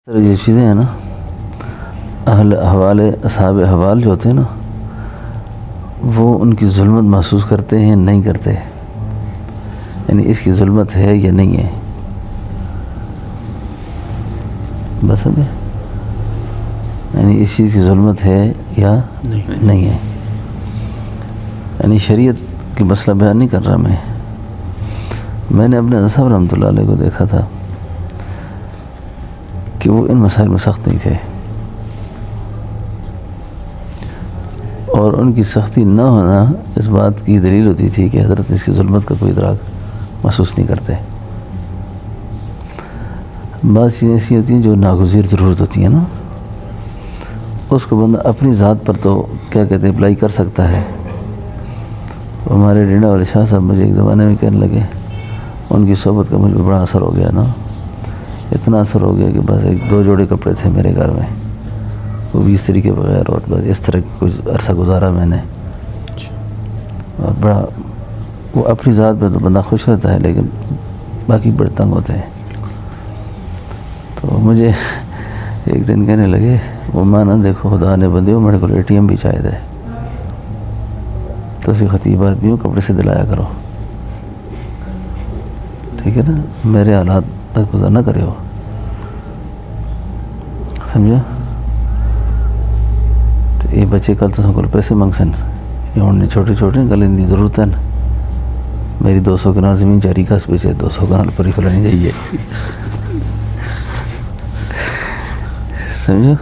طرح یہ چیزیں ہیں نا، اہل احوال اصحاب احوال جو ہوتے ہیں نا، وہ ان کی ظلمت محسوس کرتے ہیں نہیں کرتے، یعنی اس کی ظلمت ہے یا نہیں ہے، بس سمجھے، یعنی اس چیز کی ظلمت ہے یا نہیں ہے، یعنی شریعت کی مسئلہ بیان نہیں کر رہا میں نے اپنے صاحب رحمۃ اللہ علیہ کو دیکھا تھا کہ وہ ان مسائل میں سخت نہیں تھے، اور ان کی سختی نہ ہونا اس بات کی دلیل ہوتی تھی کہ حضرت اس کی ظلمت کا کوئی ادراک محسوس نہیں کرتے۔ بعض چیزیں ایسی ہوتی ہیں جو ناگزیر ضرورت ہوتی ہیں نا، اس کو بندہ اپنی ذات پر تو کیا کہتے ہیں اپلائی کر سکتا ہے۔ ہمارے ڈینڈا والے شاہ صاحب مجھے ایک زمانے میں کہنے لگے، ان کی صحبت کا مجھ پہ بڑا اثر ہو گیا نا، اتنا اثر ہو گیا کہ بس ایک دو جوڑے کپڑے تھے میرے گھر میں، وہ بھی استری کے بغیر، اور بس اس طرح کی کچھ عرصہ گزارا میں نے، اور بڑا وہ اپنی ذات پہ تو بندہ خوش رہتا ہے لیکن باقی بڑے تنگ ہوتے ہیں۔ تو مجھے ایک دن کہنے لگے، وہ مانا دیکھو خدا نے بندے ہو، میرے کو ATM بھی چاہیے ہے، تو اسی خطیب آدمی ہو کپڑے سے دلایا کرو، ٹھیک ہے نا، میرے حالات تک گزار نہ کرے ہو، سمجھا۔ تو یہ بچے کل تو سب کو پیسے منگ سن، یہ انہیں چھوٹے چھوٹے کل ان کی ضرورت ہے نا، میری 200 کنال زمین چاری کس بیچے، 200 کنال پری کھلانی چاہیے، سمجھو،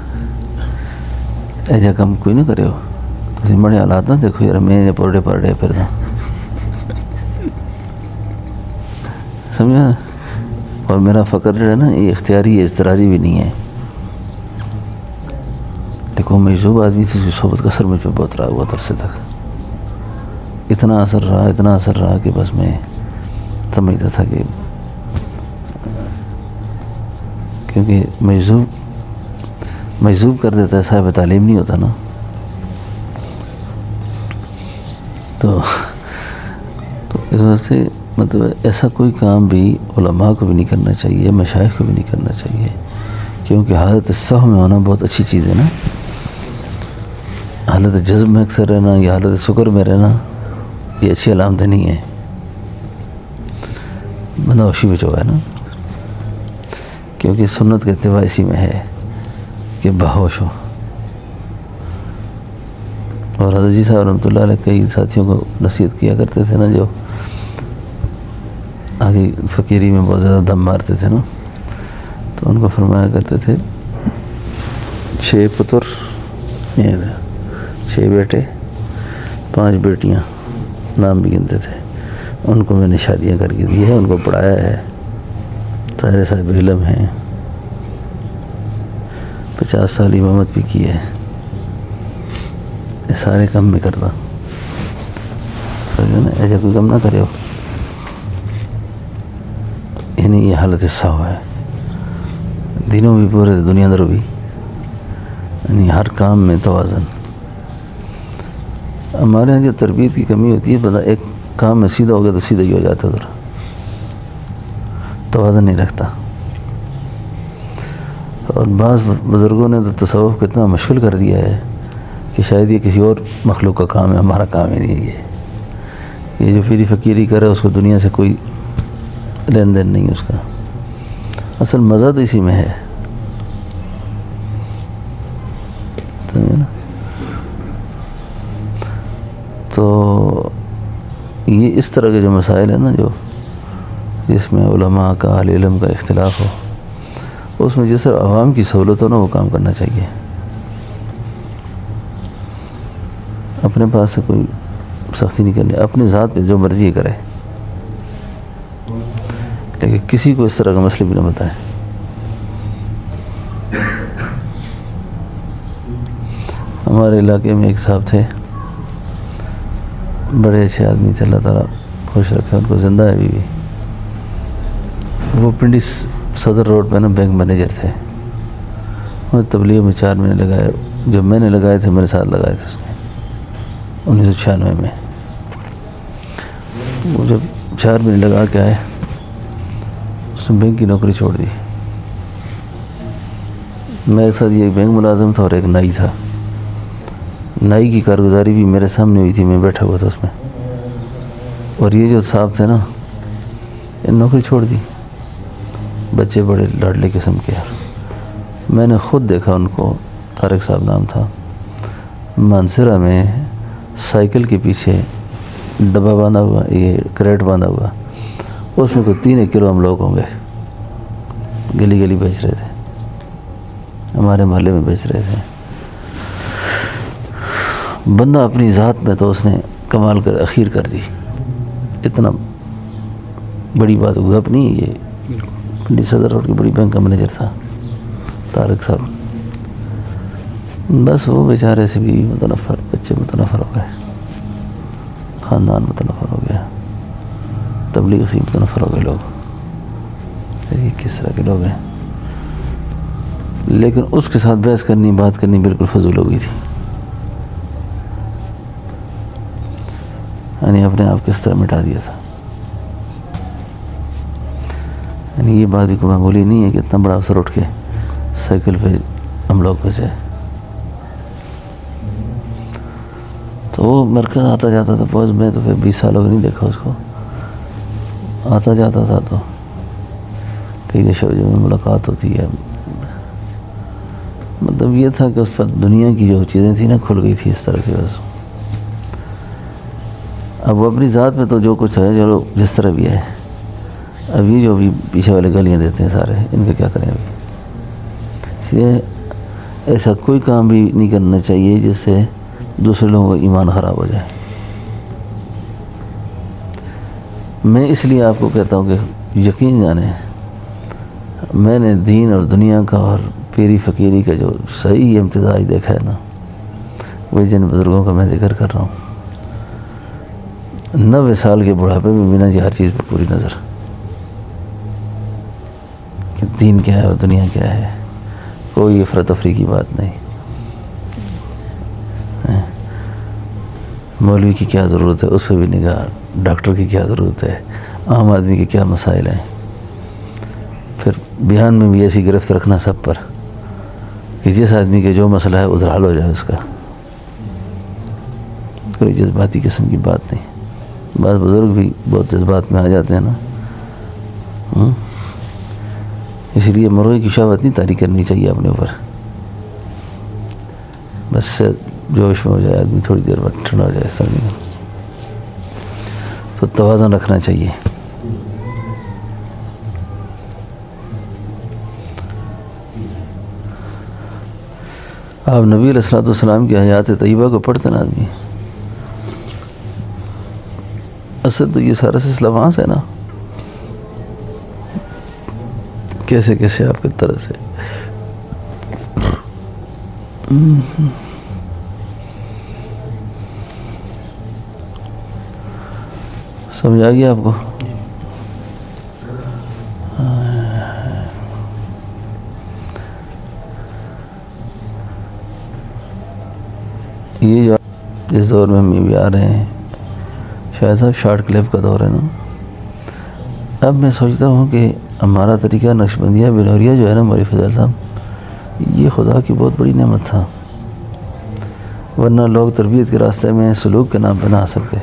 ایجا کم کوئی نہ کرے ہو، تسی بڑے حالات نہ دیکھو یار، میں پورڈے پرڈے پھردا، سمجھا۔ اور میرا فقر جو ہے نا، یہ اختیاری ہے، اضطراری بھی نہیں ہے، دیکھو مجذوب آدمی تھی، صحبت کا اثر مجھ پہ بہت رہا، بہت عرصے تک اتنا اثر رہا کہ بس میں سمجھتا تھا کہ کیونکہ مجذوب کر دیتا ہے، صاحب تعلیم نہیں ہوتا نا، تو اس وجہ سے مطلب ایسا کوئی کام بھی علماء کو بھی نہیں کرنا چاہیے، مشائخ کو بھی نہیں کرنا چاہیے، کیونکہ حالت صحو میں ہونا بہت اچھی چیز ہے نا، حالت جذب میں اکثر رہنا یا حالت سکر میں رہنا یہ اچھی علامت نہیں ہے، بندہ ہوشی میں جو ہے نا، کیونکہ سنت کا اتباع اسی میں ہے کہ بہوش ہو۔ اور حضرت جی صاحب رحمۃ اللہ علیہ کئی ساتھیوں کو نصیحت کیا کرتے تھے نا، جو آگے فقیری میں بہت زیادہ دم مارتے تھے نا، تو ان کو فرمایا کرتے تھے 6 پتر، 6 بیٹے، 5 بیٹیاں، نام بھی گنتے تھے، ان کو میں نے شادیاں کر کے دی ہے، ان کو پڑھایا ہے، سارے صاحب علم ہیں، 50 سال امامت بھی کی ہے، یہ سارے کام میں کرتا، سمجھو نا، ایسا کوئی کام نہ کرے ہو، یعنی یہ حالت صحو ہے، دینوں بھی پورے دنیا در بھی، یعنی ہر کام میں توازن۔ ہمارے یہاں جو تربیت کی کمی ہوتی ہے، بندہ ایک کام میں سیدھا ہو گیا تو سیدھا ہی ہو جاتا ہے، توازن نہیں رکھتا۔ اور بعض بزرگوں نے تو تصوف کو اتنا مشکل کر دیا ہے کہ شاید یہ کسی اور مخلوق کا کام ہے، ہمارا کام ہی نہیں ہے، یہ جو پیری فقیری کرے اس کو دنیا سے کوئی لین دین نہیں اس کا، اصل مزہ تو اسی میں ہے، تو یہ اس طرح کے جو مسائل ہیں نا، جو جس میں علماء کا، اہل علم کا اختلاف ہو، اس میں جس طرح عوام کی سہولت ہو نا، وہ کام کرنا چاہیے، اپنے پاس سے کوئی سختی نہیں کرنی، اپنی ذات پہ جو مرضی کرے، لیکن کسی کو اس طرح کا مسئلہ بھی نہ بتائے۔ ہمارے علاقے میں ایک صاحب تھے، بڑے اچھے آدمی تھے، اللہ تعالیٰ خوش رکھے ان کو، زندہ ہے ابھی بھی، وہ پنڈی صدر روڈ پہ نا بینک مینیجر تھے، انہیں تبلیغ میں 4 مہینے لگائے، جب میں نے لگائے تھے میرے ساتھ لگائے تھے اس نے 1996 میں، وہ جب 4 مہینے لگا کے آئے، اس نے بینک کی نوکری چھوڑ دی، میرے ساتھ یہ ایک بینک ملازم تھا اور ایک نائی تھا. نائی کی کارگزاری بھی میرے سامنے ہوئی تھی, میں بیٹھا ہوا تھا اس میں. اور یہ جو صاحب تھے نا, ان نوکری چھوڑ دی, بچے بڑے لاڈلے قسم کے. میں نے خود دیکھا ان کو, طارق صاحب نام تھا, مانسرا میں سائیکل کے پیچھے ڈبہ باندھا ہوا, یہ کریٹ باندھا ہوا, اس میں کوئی 3 کلو ہم لوگ ہوں گے, گلی گلی بیچ رہے تھے, ہمارے محلے میں بیچ رہے تھے. بندہ اپنی ذات میں تو اس نے کمال کر اخیر کر دی. اتنا بڑی بات گپ نہیں, یہ پنڈی صدر روڈ کی بڑی بینک کا مینیجر تھا طارق صاحب. بس وہ بیچارے سے بھی متنفر, بچے متنفر ہو گئے, خاندان متنفر ہو گیا, تبلیغ سے متنفر ہو گئے لوگ. یہ کس طرح کے لوگ ہیں. لیکن اس کے ساتھ بحث کرنی, بات کرنی بالکل فضول ہو گئی تھی. یعنی اپنے آپ کس طرح مٹا دیا تھا. یعنی یہ بات کو معمولی نہیں ہے کہ اتنا بڑا افسر اٹھ کے سائیکل پہ ہم لوگ پہ جائے. تو وہ مرکز آتا جاتا تھا, بہت میں تو پھر 20 سالوں کا نہیں دیکھا اس کو, آتا جاتا تھا. تو کئی دفعہ جب ملاقات ہوتی ہے, مطلب یہ تھا کہ اس پر دنیا کی جو چیزیں تھیں نا کھل گئی تھی اس طرح کی وجہ. اب وہ اپنی ذات میں تو جو کچھ ہے, چلو جس طرح بھی ہے. اب یہ جو بھی پیچھے والے گالیاں دیتے ہیں سارے, ان کا کیا کریں ابھی. اس لیے ایسا کوئی کام بھی نہیں کرنا چاہیے جس سے دوسرے لوگوں کا ایمان خراب ہو جائے. میں اس لیے آپ کو کہتا ہوں کہ یقین جانیں, میں نے دین اور دنیا کا اور پیری فقیری کا جو صحیح امتزاج دیکھا ہے نا, وہ جن بزرگوں کا میں ذکر کر رہا ہوں. 90 سال کے بڑھاپے میں بھی نا جی ہر چیز پہ پوری نظر کہ دین کیا ہے اور دنیا کیا ہے. کوئی افراتفری کی بات نہیں. مولوی کی کیا ضرورت ہے اس پہ بھی نگاہ, ڈاکٹر کی کیا ضرورت ہے, عام آدمی کے کیا مسائل ہیں. پھر بیان میں بھی ایسی گرفت رکھنا سب پر کہ جس آدمی کے جو مسئلہ ہے ادھر حل ہو جائے اس کا. کوئی جذباتی قسم کی بات نہیں. بعض بزرگ بھی بہت جذبات میں آ جاتے ہیں نا, اس لیے مرغے کی شہوت نہیں طاری کرنی چاہیے اپنے اوپر. بس جوش میں ہو جائے آدمی, تھوڑی دیر بعد ٹھنڈا ہو جائے, اس طرح نہیں. تو توازن رکھنا چاہیے. آپ نبی علیہ الصلوۃ والسلام کی حیات طیبہ کو پڑھتے نا آدمی, اصل تو یہ سارا سلسلہ وہاں سے نا, کیسے کیسے آپ کی طرح سے سمجھ آ گیا آپ کو. یہ جو اس دور میں ہم بھی آ رہے ہیں, شاید صاحب شارٹ کلپ کا دور ہے نا. اب میں سوچتا ہوں کہ ہمارا طریقہ نقشبندیہ بنوریا جو ہے نا مولوی فضل صاحب, یہ خدا کی بہت بڑی نعمت تھا. ورنہ لوگ تربیت کے راستے میں سلوک کے نام پہ نہ آ سکتے.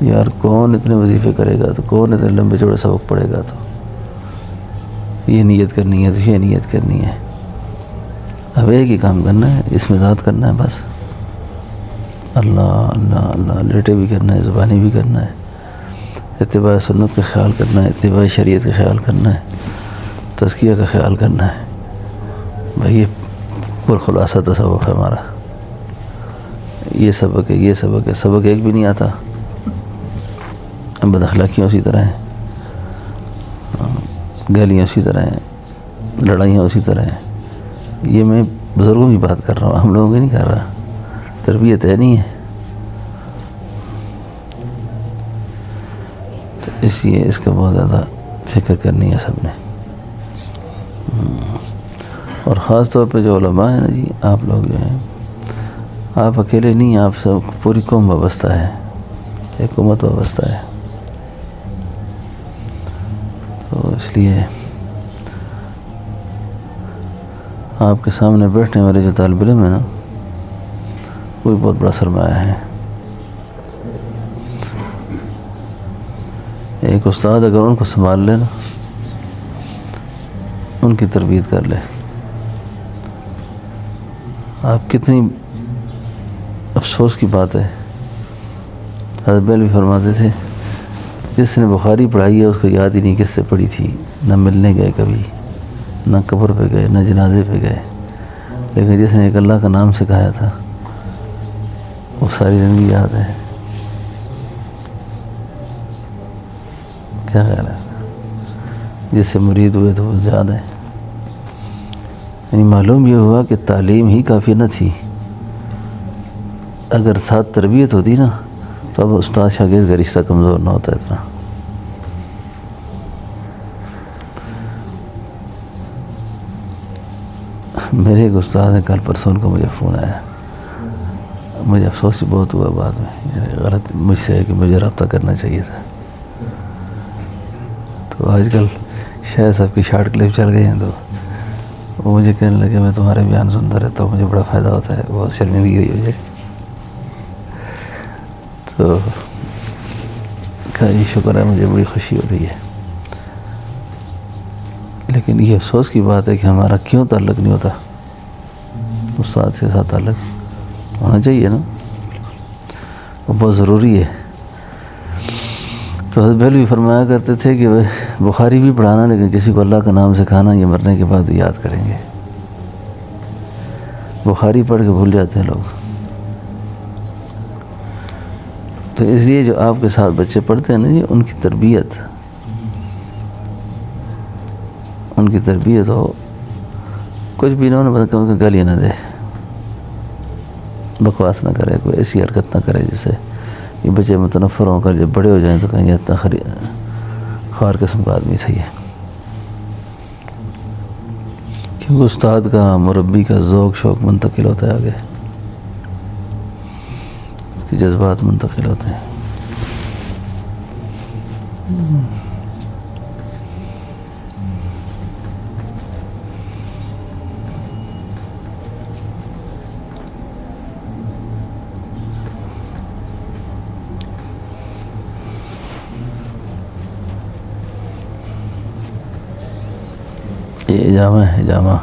یار کون اتنے وظیفے کرے گا, تو کون اتنے لمبے چوڑے سبق پڑھے گا, تو یہ نیت کرنی ہے, تو یہ نیت کرنی ہے. اب ایک ہی کام کرنا ہے, اس میں ذات کرنا ہے بس. اللہ اللہ اللہ, لیٹے بھی کرنا ہے, زبانی بھی کرنا ہے, اتباع سنت کا خیال کرنا ہے, اتباع شریعت کا خیال کرنا ہے, تزکیہ کا خیال کرنا ہے. بھائی یہ پر خلاصہ تصوف ہے ہمارا. یہ سبق ہے, یہ سبق ہے. سبق ایک بھی نہیں آتا. بد اخلاقیاں اسی طرح ہیں, گالیاں اسی طرح ہیں, لڑائیاں اسی طرح ہیں. یہ میں بزرگوں کی بات کر رہا ہوں, ہم لوگوں کی نہیں کر رہا. تربیت ہے نہیں ہے. تو اس لیے اس کا بہت زیادہ فکر کرنی ہے سب نے. اور خاص طور پہ جو علماء ہیں نا جی, آپ لوگ جو ہیں, آپ اکیلے نہیں, آپ سب پوری قوم وابستہ ہے, حکومت وابستہ ہے. تو اس لیے آپ کے سامنے بیٹھنے والے جو طالب علم ہیں نا، وہ بہت بڑا سرمایہ ہے. ایک استاد اگر ان کو سنبھال لے نا، ان کی تربیت کر لے، آپ کتنی افسوس کی بات ہے. حضرت بہلوی فرماتے تھے جس نے بخاری پڑھائی ہے اس کو یاد ہی نہیں کس سے پڑھی تھی، نہ ملنے گئے کبھی، نہ قبر پہ گئے، نہ جنازے پہ گئے، لیکن جس نے ایک اللہ کا نام سکھایا تھا وہ ساری زندگی یاد ہے. کیا خیال ہے؟ جس سے مرید ہوئے تو وہ یاد ہے. یعنی معلوم یہ ہوا کہ تعلیم ہی کافی نہ تھی، اگر ساتھ تربیت ہوتی نا تو اب استاد شاگرد کا رشتہ کمزور نہ ہوتا اتنا. میرے ایک استاد ہیں، کل پرسوں کو مجھے فون آیا، مجھے افسوس ہی بہت ہوا بعد میں، یعنی غلط مجھ سے ہے کہ مجھے رابطہ کرنا چاہیے تھا. تو آج کل شاید صاحب کی شارٹ کلپ چل گئی ہیں تو وہ مجھے کہنے لگے میں تمہارے بیان سنتا رہتا ہوں، مجھے بڑا فائدہ ہوتا ہے، بہت شرمندگی ہوئی مجھے. تو خیر شکر ہے، مجھے بڑی خوشی ہوتی ہے. لیکن یہ افسوس کی بات ہے کہ ہمارا کیوں تعلق نہیں ہوتا استاد کے ساتھ. تعلق ہونا چاہیے نا، وہ بہت ضروری ہے. تو حضرت بہلوی فرمایا کرتے تھے کہ بخاری بھی پڑھانا، لیکن کسی کو اللہ کا نام سکھانا یہ مرنے کے بعد یاد کریں گے. بخاری پڑھ کے بھول جاتے ہیں لوگ. تو اس لیے جو آپ کے ساتھ بچے پڑھتے ہیں نا جی، ان کی تربیت ہو، کچھ بھی نہ ہو، کم سے گالی نہ دے، بکواس نہ کرے، کوئی ایسی حرکت نہ کرے جس سے یہ بچے متنفر ہوں کر جب بڑے ہو جائیں تو کہیں یہ اتنا خوار قسم کا آدمی تھا یہ. کیونکہ استاد کا، مربی کا ذوق شوق منتقل ہوتا ہے آگے، اس کے جذبات منتقل ہوتے ہیں. یہ جامع ہے، جامع